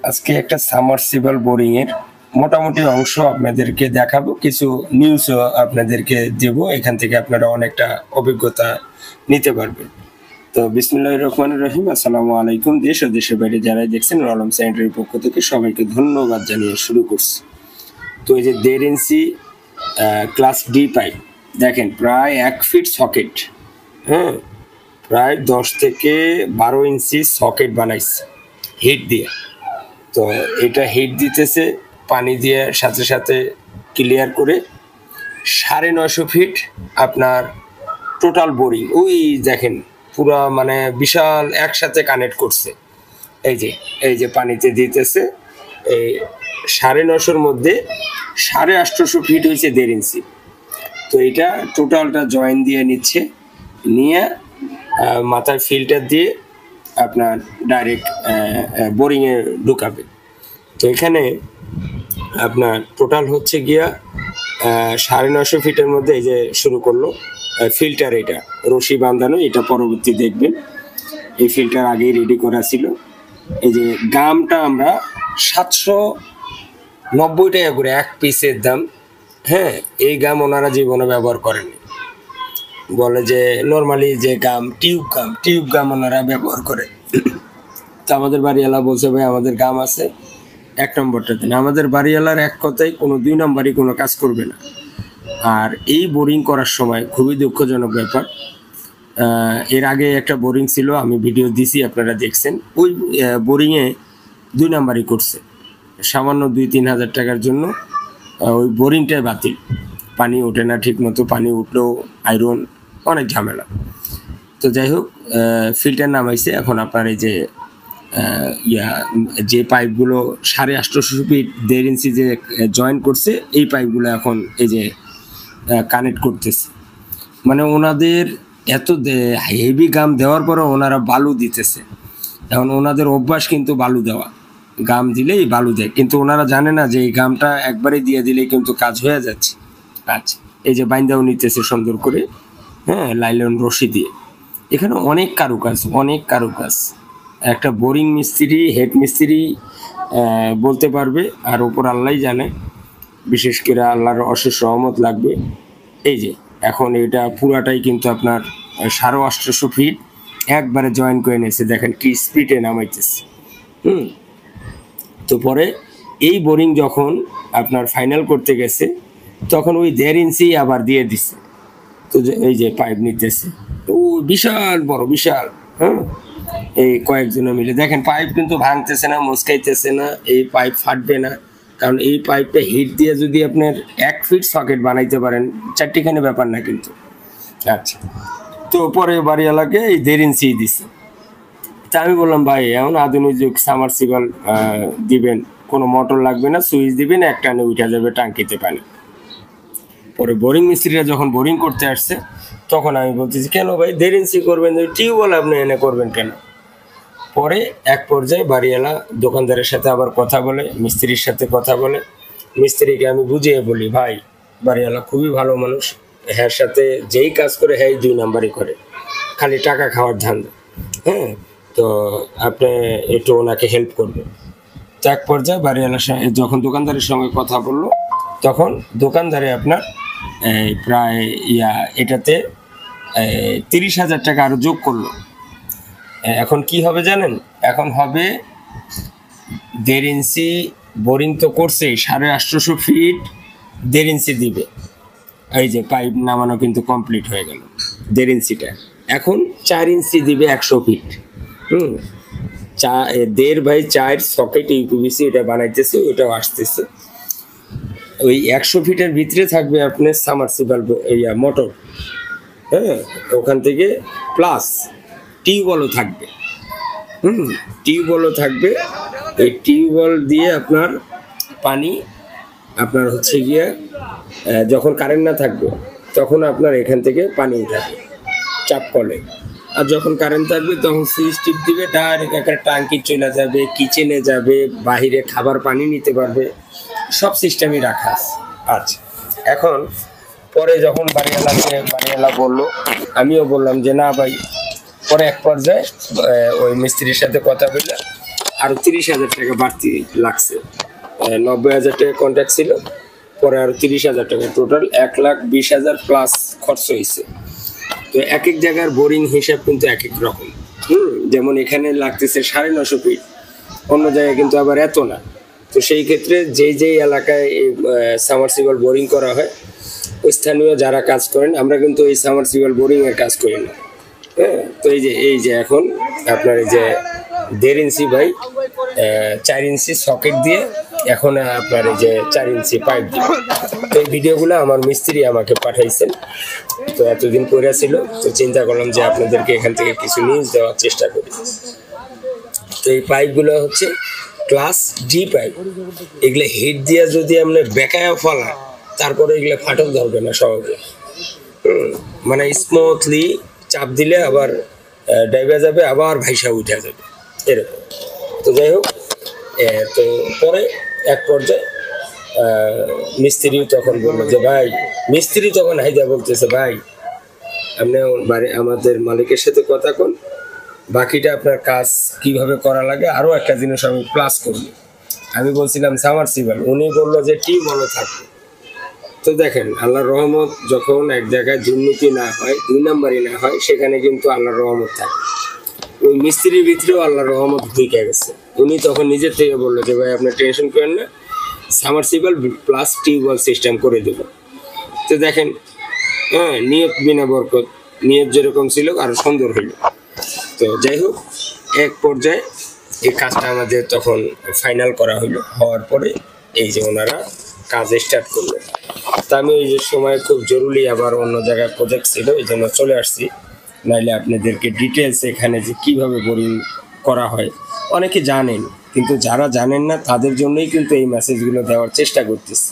আজকে একটা submersible boring এর মোটামুটি অংশ আপনাদেরকে দেখাবো, কিছু নিউজও আপনাদেরকে দেব, এখান থেকে আপনারা অনেকটা অভিজ্ঞতা নিতে পারবেন। তো বিসমিল্লাহির রহমানির রহিম, আসসালামু আলাইকুম। দেশ ও দেশের বাইরে যারা দেখছেন রলম সেন্টারের পক্ষ থেকে সবাইকে ধন্যবাদ জানিয়ে শুরু করছি। তো এই যে 1.5 ইঞ্চি ক্লাস ডি পাইপ দেখেন, প্রায় 1 ফিট সকেট, হ্যাঁ, প্রায় 10 থেকে 12 ইঞ্চি সকেট বানাইছে হিট দিয়ে। তো এটা হিট দিতেছে পানি দিয়ে সাথে সাথে ক্লিয়ার করে 950 ফিট আপনার টোটাল বোরিং। ওই দেখেন পুরা মানে বিশাল একসাথে কানেক্ট করছে। এই যে পানিতে দিতেছে, এই 950-র মধ্যে 850 ফিট হয়েছে 1.5 ইঞ্চি। তো এটা টোটালটা জয়েন দিয়ে নিচ্ছে, নিয়ে মাথায় ফিল্টার দিয়ে আপনার ডাইরেক্ট বোরিংয়ে ঢুকাবে। তো এখানে আপনার টোটাল হচ্ছে গিয়া 950 ফিটের মধ্যে এই যে শুরু করলো ফিল্টার, এটা রশি বাঁধানো, এটা পরবর্তী দেখবেন। এই ফিল্টার আগেই রেডি করা ছিল। এই যে গামটা আমরা 790 টাকা করে এক পিসের দাম। হ্যাঁ, এই গাম ওনারা জীবনে ব্যবহার করেনি, বলে যে নর্মালি যে গাম টিউব গাম ওনারা ব্যবহার করে। তো আমাদের বাড়িওয়ালা বলছে ভাই আমাদের গাম আছে, 1 নম্বরটা দেন। আমাদের বাড়িওয়ালার এক কথায় কোনো 2 নম্বরই কোনো কাজ করবে না। আর এই বোরিং করার সময় খুবই দুঃখজনক ব্যাপার, এর আগে একটা বোরিং ছিল, আমি ভিডিও দিছি, আপনারা দেখছেন। ওই বোরিংয়ে 2 নম্বরই করছে, সামান্য 2-3 হাজার টাকার জন্য ওই বোরিংটাই বাতিল। পানি ওঠে না ঠিক মতো, পানি উঠলেও আয়রন, অনেক ঝামেলা। তো যাই হোক, ফিল্টার নামাইছে। এখন আপনার এই যে যে পাইপগুলো 850 ফিট 1.5 ইঞ্চি যে জয়েন করছে, এই পাইপগুলো এখন এই যে কানেক্ট করতেছে। মানে ওনাদের এত হেভি গাম দেওয়ার পরে ওনারা বালু দিতেছে। এখন ওনাদের অভ্যাস কিন্তু বালু দেওয়া, গাম দিলেই বালু দেয়, কিন্তু ওনারা জানে না যে এই গামটা একবারে দিয়ে দিলেই কিন্তু কাজ হয়ে যাচ্ছে। আচ্ছা, এই যে বাইন্দাও নিতেছে সুন্দর করে, হ্যাঁ, লাইলন রশি দিয়ে। এখানে অনেক কারুকাজ। একটা বোরিং মিস্ত্রি, হেড মিস্ত্রি বলতে পারবে, আর ওপর আল্লাহ জানে, বিশেষ করে আল্লাহর অশেষ রহমত লাগবে। এই যে এখন এটা পুরাটাই কিন্তু আপনার 850 ফিট একবারে জয়েন করে নিয়েছে, দেখেন কি স্পিডে নামাইতেছে। তো পরে এই বোরিং যখন আপনার ফাইনাল করতে গেছে, তখন ওই 1.5 ইঞ্চি আবার দিয়ে দিচ্ছে। তো এই যে পাইপ নিতেছে, ও বিশাল বড়, বিশাল, হ্যাঁ, এই কয়েকজনে মিলে দেখেন পাইপ কিন্তু ভাঙতেছে না, মুচকাইতেছে না, এই পাইপ ফাটবে না। কারণ এই পাইপটা হিট দিয়ে যদি আপনার 1 ফিট সকেট বানাইতে পারেন, 4টিখানি ব্যাপার না কিন্তু। আচ্ছা, তো পরে বাড়িওয়ালাকে এই 1.5 ইঞ্চি দিছে। তা আমি বললাম ভাই এমন আধুনিক যুগ, সাবমার্সিবল দিবেন, কোনো মোটর লাগবে না, সুইচ দিবেন, এক টানে উঠে যাবে টাঙ্কিতে পানি। পরে বোরিং মিস্ত্রিরা যখন বোরিং করতে আসছে, তখন আমি বলতেছি কেন ভাই 1.5 ইঞ্চি করবেন, টিউবওয়েল আপনি এনে করবেন কেন? পরে এক পর্যায়ে বাড়িওয়ালা দোকানদারের সাথে আবার কথা বলে, মিস্ত্রির সাথে কথা বলে, মিস্ত্রিকে আমি বুঝিয়ে বলি ভাই বাড়িওয়ালা খুবই ভালো মানুষ, হ্যার সাথে যেই কাজ করে হ্যাঁ 2 নাম্বারই করে, খালি টাকা খাওয়ার ধান্দা। হ্যাঁ, তো আপনি একটু ওনাকে হেল্প করবেন। তো এক পর্যায়ে বাড়িওয়ালার সঙ্গে যখন দোকানদারের সঙ্গে কথা বললো, তখন দোকানদারে আপনার প্রায় এটাতে 30,000 টাকা আরও যোগ করলো। এখন কি হবে জানেন? এখন হবে 1.5 ইঞ্চি বোরিং তো করছে, 850 ফিট 1.5 ইঞ্চি দিবে। এই যে পাইপ নামানো কিন্তু কমপ্লিট হয়ে গেল 1.5 ইঞ্চিটা। এখন 4 ইঞ্চি দিবে 100 ফিট। 1.5/4 সকেট ইউপিভিসি এটা বানাইতেছে, ওটাও আসতেছে। ওই 100 ফিটের ভিতরে থাকবে আপনার সাবমার্সিবল মোটর, হ্যাঁ, ওখান থেকে প্লাস টিউবওয়েলও থাকবে। টিউবওয়েলও থাকবে। এই টিউবওয়েল দিয়ে আপনার পানি আপনার হচ্ছে গিয়ে যখন কারেন্ট না থাকবে তখন আপনার এখান থেকে পানি উঠাবে চাপ কলে, আর যখন কারেন্ট থাকবে তখন সুইচ টিপ দিবে, ডাইরেক্ট একটা ট্যাঙ্কি চলে যাবে, কিচেনে যাবে, বাহিরে খাবার পানি নিতে পারবে, সব সিস্টেমই রাখা আছে। আচ্ছা, এখন পরে যখন বাড়িওয়ালা বললো, আমিও বললাম যে না ভাই। পরে এক পর্যায়ে ওই মিস্ত্রির সাথে কথা বললে আরো 30,000 টাকা বাড়তি লাগছে। 90,000 টাকা কন্ট্রাক্ট ছিল, পরে আরো 30,000 টাকা, টোটাল 1,20,000 প্লাস খরচ হয়েছে। তো এক এক জায়গার বোরিং হিসাব কিন্তু এক এক রকম। যেমন এখানে লাগতেছে 950 ফিট, অন্য জায়গায় কিন্তু আবার এত না। তো সেই ক্ষেত্রে যেই এলাকায় সাবমার্সিবল বোরিং করা হয়, ওই স্থানীয় যারা কাজ করেন, আমরা কিন্তু এই সাবমার্সিবল বোরিং এর কাজ করি না। হ্যাঁ, তো এই যে এখন আপনার এই যে 1.5 ইঞ্চি বাই 4 ইঞ্চি সকেট দিয়ে এখন আপনার এই যে 4 ইঞ্চি পাইপ দিয়ে, তো এই ভিডিওগুলো আমার মিস্ত্রি আমাকে পাঠাইছেন। তো এতদিন পরে ছিল, তো চিন্তা করলাম যে আপনাদেরকে এখান থেকে কিছু নিউজ দেওয়ার চেষ্টা করি। তো এই পাইপগুলো হচ্ছে ক্লাস ডি পাইপ। এগুলো হিট দিয়ে যদি আপনি বেকায় ফলান, তারপরে এগুলো ফাটল ধরবে না সহজে। মানে স্মুথলি চাপ দিলে আবার ডাইবা যাবে, আবার ভাইসা উঠে যাবে এরকম। তো যাই হোক, তো পরে এক পর্যায়ে মিস্ত্রি তখন বললো যে ভাই, মিস্ত্রি তখন হাইদা বলতেছে ভাই আপনি আমাদের মালিকের সাথে কথা কোন, বাকিটা আপনার কাজ কিভাবে করা লাগে আরো একটা জিনিস আমি প্লাস করব। আমি বলছিলাম সাবমার্সিবল, উনি বললো যে টিউবওয়েলও থাকবে। তো দেখেন, আল্লাহর রহমত যখন এক জায়গায় দুর্নীতি না হয়, 2 নাম্বারই না হয়, সেখানে কিন্তু আল্লাহর রহমত থাকে। ওই মিস্ত্রির ভিতরেও আল্লাহর রহমত ঢুকে গেছে। উনি তখন নিজের থেকে বললো যে ভাই আপনি টেনশন করেন না, সাবমার্সিবল প্লাস টিউবওয়েল সিস্টেম করে দেবো। তো দেখেন, হ্যাঁ, নিয়ত বিনা বরকত, নিয়ত যেরকম ছিল আরো সুন্দর হইল। তো যাই হোক, এক পর্যায়ে এই কাজটা আমাদের তখন ফাইনাল করা হইলো। হওয়ার পরে এই যে ওনারা কাজ স্টার্ট করলো। তা আমি ওই যে সময় খুব জরুরি আবার অন্য জায়গায় প্রজেক্ট ছিল, এই জন্য চলে আসছি। নাইলে আপনাদেরকে ডিটেলস এখানে যে কিভাবে বোরিং করা হয় অনেকে জানেন, কিন্তু যারা জানেন না তাদের জন্যই কিন্তু এই মেসেজগুলো দেওয়ার চেষ্টা করতেছি।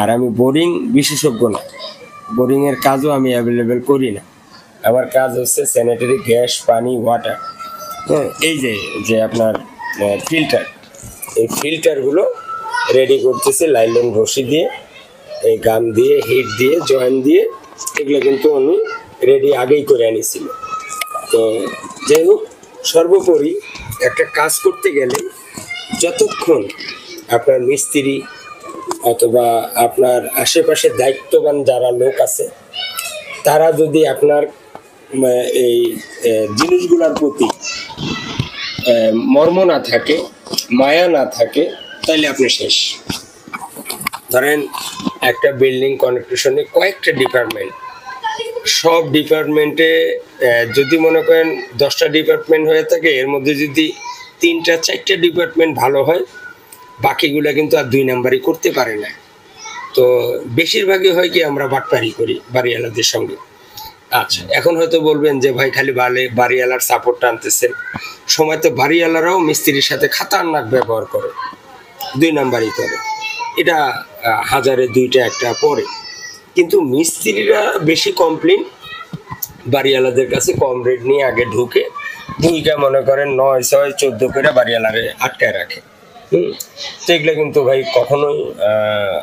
আর আমি বোরিং বিশেষজ্ঞ না, বোরিংয়ের কাজও আমি অ্যাভেলেবেল করি না। আমার কাজ হচ্ছে স্যানিটারি গ্যাস, পানি, ওয়াটার। হ্যাঁ, এই যে আপনার ফিল্টার, এই ফিল্টারগুলো রেডি করতেছে লাইলন রশি দিয়ে, এই গাম দিয়ে, হিট দিয়ে, জয়েন দিয়ে, এগুলো কিন্তু আমি রেডি আগেই করে আনিছিল। তো যাই হোক, সর্বোপরি একটা কাজ করতে গেলে যতক্ষণ আপনার মিস্ত্রি অথবা আপনার আশেপাশে দায়িত্ববান যারা লোক আছে, তারা যদি আপনার এই জিনিসগুলোর প্রতি মর্ম না থাকে, মায়া না থাকে, তাহলে আপনি শেষ। ধরেন একটা বিল্ডিং কনস্ট্রাকশনে কয়েকটা ডিপার্টমেন্ট, সব ডিপার্টমেন্টে যদি মনে করেন 10টা ডিপার্টমেন্ট হয়ে থাকে, এর মধ্যে যদি 3টা 4টা ডিপার্টমেন্ট ভালো হয়, বাকিগুলো কিন্তু আর 2 নাম্বারই করতে পারে না। তো বেশিরভাগই হয় কি, আমরা বাটপারি করি বাড়িওয়ালাদের সঙ্গে। আচ্ছা, এখন হয়তো বলবেন যে ভাই খালি বাড়িওয়ালার সাপোর্টটা আনতেছেন। সময় তো বাড়িওয়ালারাও মিস্ত্রির সাথে খাতারনাক ব্যবহার করে, 2 নাম্বারই করে। এটা হাজারে 2টা 1টা পরে। কিন্তু মিস্ত্রিরা বেশি কমপ্লেন বাড়িওয়ালাদের কাছে কম রেট নিয়ে আগে ঢুকে মনে করেন 9, 6, 14 করে বাড়িওয়ালারে আটকায় রাখে। তো এগুলো কিন্তু ভাই কখনোই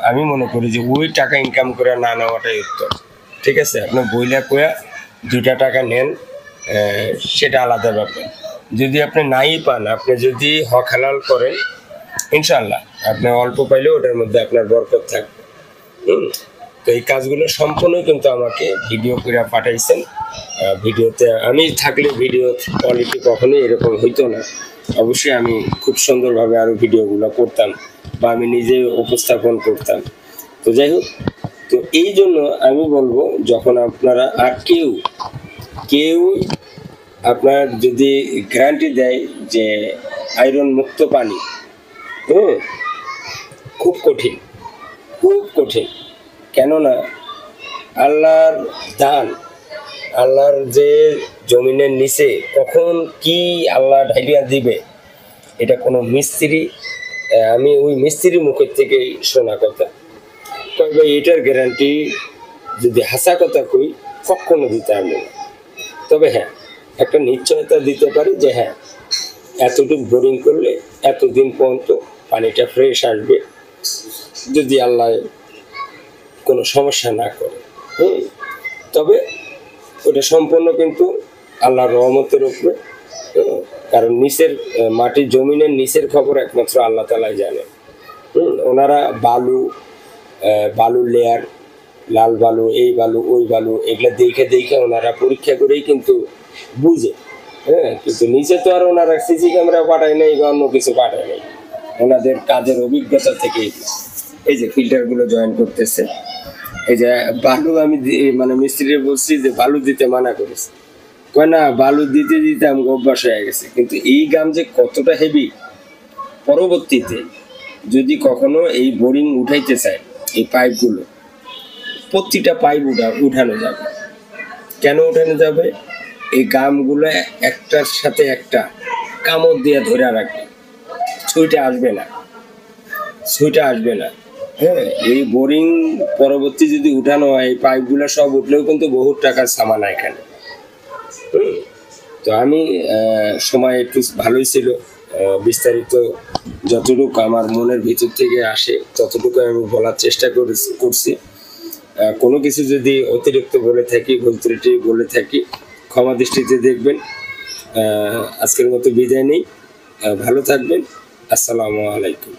আমি মনে করি যে ওই টাকা ইনকাম করে না নেওয়াটাই উত্তম। ঠিক আছে, আপনি বইলা কোয়া 2টা টাকা নেন, সেটা আলাদা ব্যাপার। যদি আপনি নাই পান, আপনি যদি হক হালাল করেন, ইনশাল্লাহ আপনি অল্প পাইলেও ওটার মধ্যে আপনার বরকত থাকবে। তো এই কাজগুলো সম্পূর্ণ কিন্তু আমাকে ভিডিও করে পাঠাইছেন। ভিডিওতে আমি থাকলে ভিডিও কোয়ালিটি কখনোই এরকম হইতো না। অবশ্যই আমি খুব সুন্দরভাবে আরও ভিডিওগুলো করতাম বা আমি নিজে উপস্থাপন করতাম। তো যাই হোক, তো এই জন্য আমি বলবো, যখন আপনারা আর কেউ আপনার যদি গ্যারান্টি দেয় যে আয়রন মুক্ত পানি, খুব কঠিন, খুব কঠিন। কেননা আল্লাহর দান, আল্লাহর যে জমিনের নিচে কখন কি আল্লাহ ঢাইলিয়া দিবে, এটা কোনো মিস্ত্রি, আমি ওই মিস্ত্রির মুখের থেকেই শোনা কথা। তবে এটার গ্যারান্টি যদি হাসা কথা কই, কখনো দিতে পারবে না। তবে হ্যাঁ, একটা নিশ্চয়তা দিতে পারি যে হ্যাঁ, এতটুকু বোরিং করলে এতদিন পর্যন্ত পানিটা ফ্রেশ আসবে, যদি আল্লাহ কোনো সমস্যা না করে। তবে ওটা সম্পূর্ণ কিন্তু আল্লাহর রহমতের উপরে। কারণ নিচের মাটির জমিনের নিচের খবর একমাত্র আল্লাহ তাআলাই জানে। ওনারা বালুর লেয়ার, লাল বালু, এই বালু, ওই বালু, এগুলা দেখে দেখে ওনারা পরীক্ষা করেই কিন্তু বুঝে। হ্যাঁ, কিন্তু নিচে তো আর ওনারা সিসি ক্যামেরা পাঠায় নাই বা অন্য কিছু পাঠায় নাই, ওনাদের কাজের অভিজ্ঞতা থেকে। এই যে ফিল্টারগুলো জয়েন করতেছে, এই যে বালু আমি মানে মিস্ত্রি বলছি যে বালু দিতে মানা করেছে, কয় না বালু দিতে দিতে আমাকে অভ্যাস হয়ে গেছে। কিন্তু এই গাম যে কতটা হেভি, পরবর্তীতে যদি কখনো এই বোরিং উঠাইতে চায়, এই পাইপগুলো প্রতিটা পাইপ উঠানো যাবে। কেন উঠানো যাবে? এই গামগুলো একটার সাথে একটা কামড় দিয়ে ধরে রাখবে, ছুঁইটা আসবে না, ছুঁইটা আসবে না। হ্যাঁ, এই বোরিং পরবর্তী যদি উঠানো হয়, এই পাইপগুলো সব উঠলেও কিন্তু বহু টাকার সামান এখানে। তো আমি সময় একটু ভালোই ছিল, বিস্তারিত যতটুকু আমার মনের ভিতর থেকে আসে ততটুকু আমি বলার চেষ্টা করছি। কোনো কিছু যদি অতিরিক্ত বলে থাকি, ভুল ত্রুটি বলে থাকি, ক্ষমা দৃষ্টিতে দেখবেন। আজকের মতো বিদায় নেই, ভালো থাকবেন। আসসালামু আলাইকুম।